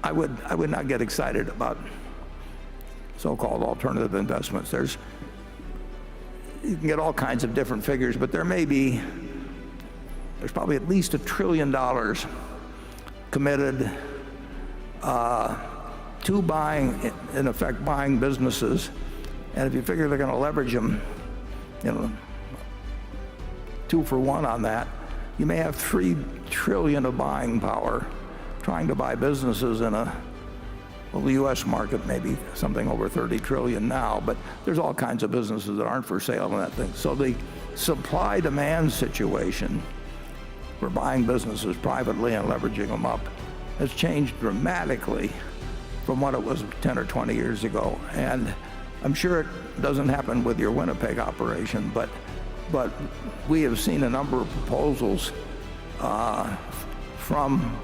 I would not get excited about so-called alternative investments. You can get all kinds of different figures, but there's probably at least $1 trillion committed to buying, in effect, buying businesses. And if you figure they're going to leverage them, 2 for 1 on that, you may have $3 trillion of buying power trying to buy businesses in the U.S. market, maybe something over 30 trillion now, but there's all kinds of businesses that aren't for sale in that thing. So the supply-demand situation for buying businesses privately and leveraging them up has changed dramatically from what it was 10 or 20 years ago. And I'm sure it doesn't happen with your Winnipeg operation, but we have seen a number of proposals from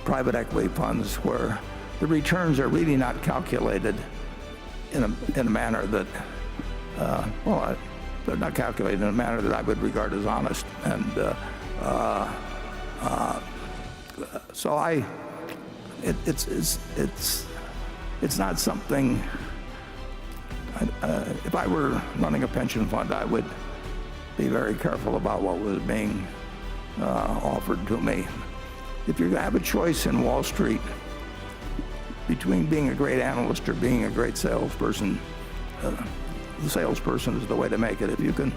private equity funds where the returns are really not calculated in a manner that, they're not calculated in a manner that I would regard as honest. And so it's not something. If I were running a pension fund, I would be very careful about what was being offered to me. If you have a choice in Wall Street between being a great analyst or being a great salesperson, the salesperson is the way to make it. If you can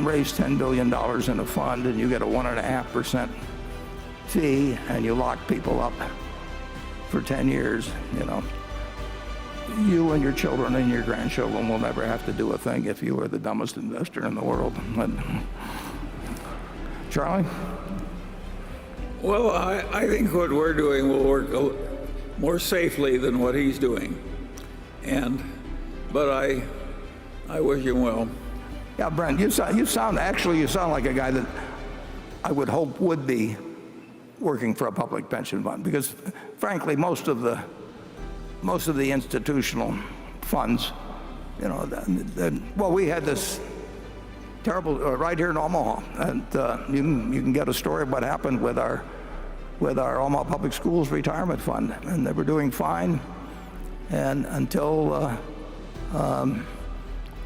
raise $10 billion in a fund and you get a 1.5% fee and you lock people up for 10 years, you and your children and your grandchildren will never have to do a thing if you were the dumbest investor in the world. Charlie? Well, I think what we're doing will work more safely than what he's doing. But I wish him well. Yeah, Brent, you sound like a guy that I would hope would be working for a public pension fund, because frankly, most of the institutional funds, we had this terrible right here in Omaha, and you can get a story of what happened with our Omaha Public Schools retirement fund, and they were doing fine, and until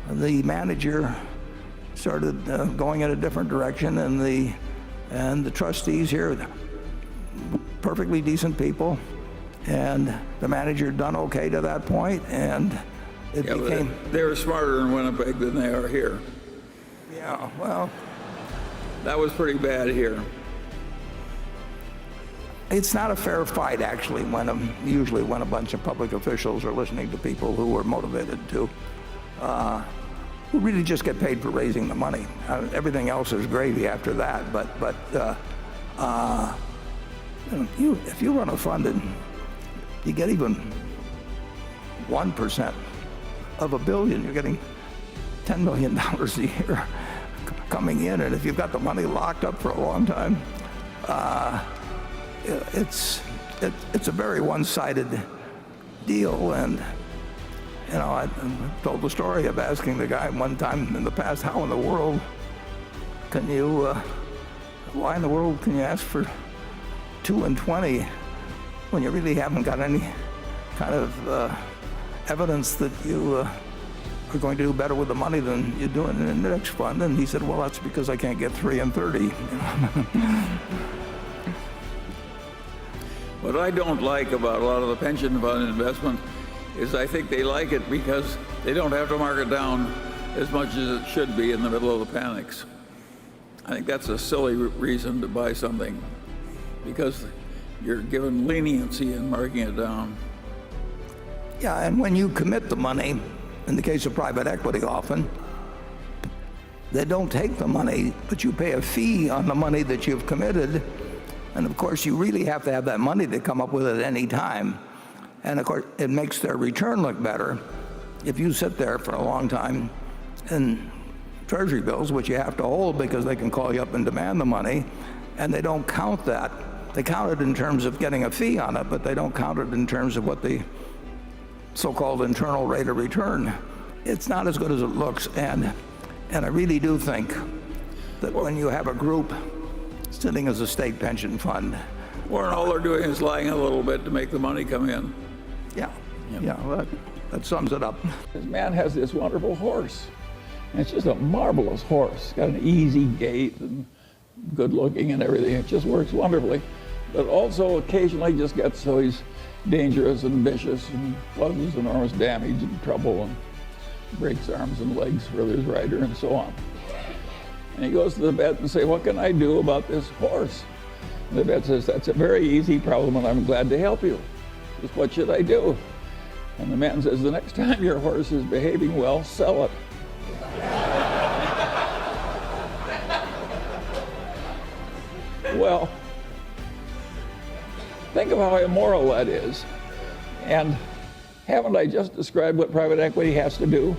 the manager started going in a different direction, and the trustees here, perfectly decent people, and the manager done okay to that point, and it became. They were smarter in Winnipeg than they are here. Yeah, well, that was pretty bad here. It's not a fair fight, actually, usually when a bunch of public officials are listening to people who are motivated to, who really just get paid for raising the money. Everything else is gravy after that. But if you run a fund and you get even 1% of $1 billion, you're getting $10 million a year coming in, and if you've got the money locked up for a long time, it's a very one-sided deal. And I told the story of asking the guy one time in the past, why in the world can you ask for 2 and 20 when you really haven't got any kind of evidence that you are going to do better with the money than you do in an index fund? And he said, well, that's because I can't get 3 and 30. What I don't like about a lot of the pension fund investment is I think they like it because they don't have to mark it down as much as it should be in the middle of the panics. I think that's a silly reason to buy something, because you're given leniency in marking it down. Yeah, and when you commit the money, in the case of private equity often, they don't take the money, but you pay a fee on the money that you've committed. And of course, you really have to have that money to come up with it at any time. And of course, it makes their return look better if you sit there for a long time in treasury bills, which you have to hold because they can call you up and demand the money, and they don't count that. They count it in terms of getting a fee on it, but they don't count it in terms of what the so-called internal rate of return. It's not as good as it looks, and I really do think that when you have a group sitting as a state pension fund Warren, all they're doing is lying a little bit to make the money come in. Yeah, that sums it up. This man has this wonderful horse. And it's just a marvelous horse. Got an easy gait and good looking and everything. It just works wonderfully. But also occasionally just gets so he's dangerous and vicious and causes enormous damage and trouble and breaks arms and legs for his rider and so on. And he goes to the vet and says, what can I do about this horse? And the vet says, that's a very easy problem and I'm glad to help you. Just what should I do? And the man says, the next time your horse is behaving well, sell it. Well, think of how immoral that is. And haven't I just described what private equity has to do?